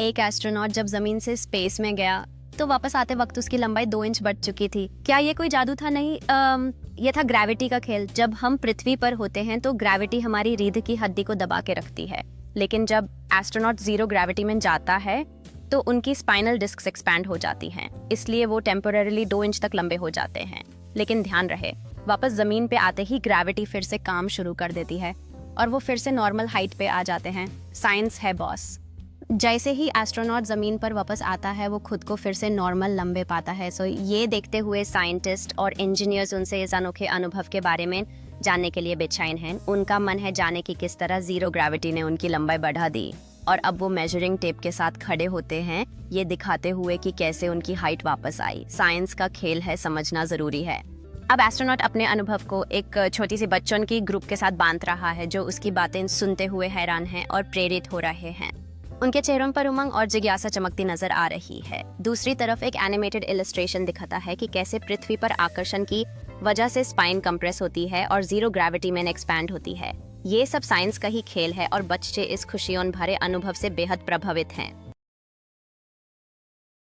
एक एस्ट्रोनॉट जब जमीन से स्पेस में गया तो वापस आते वक्त उसकी लंबाई 2 इंच बढ़ चुकी थी। क्या ये कोई जादू था? नहीं, ये था ग्रेविटी का खेल। जब हम पृथ्वी पर होते हैं तो ग्रेविटी हमारी रीढ़ की हड्डी को दबा के रखती है, लेकिन जब एस्ट्रोनॉट जीरो ग्रेविटी में जाता है तो उनकी स्पाइनल डिस्क्स एक्सपैंड हो जाती हैं, इसलिए वो टेम्पोररीली 2 इंच तक लंबे हो जाते हैं। लेकिन ध्यान रहे, वापस जमीन पे आते ही ग्रेविटी फिर से काम शुरू कर देती है और वो फिर से नॉर्मल हाइट पे आ जाते हैं। साइंस है बॉस। जैसे ही एस्ट्रोनॉट जमीन पर वापस आता है वो खुद को फिर से नॉर्मल लंबे पाता है। सो ये देखते हुए साइंटिस्ट और इंजीनियर्स उनसे इस अनोखे अनुभव के बारे में जानने के लिए बेचैन हैं। उनका मन है जाने की किस तरह जीरो ग्रेविटी ने उनकी लंबाई बढ़ा दी, और अब वो मेजरिंग टेप के साथ खड़े होते हैं, ये दिखाते हुए कि कैसे उनकी हाइट वापस आई। साइंस का खेल है, समझना जरूरी है। अब एस्ट्रोनॉट अपने अनुभव को एक छोटी सी बच्चों की ग्रुप के साथ बांध रहा है, जो उसकी बातें सुनते हुए हैरान हैं और प्रेरित हो रहे हैं। उनके चेहरों पर उमंग और जिज्ञासा चमकती नजर आ रही है। दूसरी तरफ एक एनिमेटेड इलस्ट्रेशन दिखाता है कि कैसे पृथ्वी पर आकर्षण की वजह से स्पाइन कंप्रेस होती है और जीरो ग्रेविटी में एक्सपैंड होती है। ये सब साइंस का ही खेल है और बच्चे इस खुशियों भरे अनुभव से बेहद प्रभावित हैं।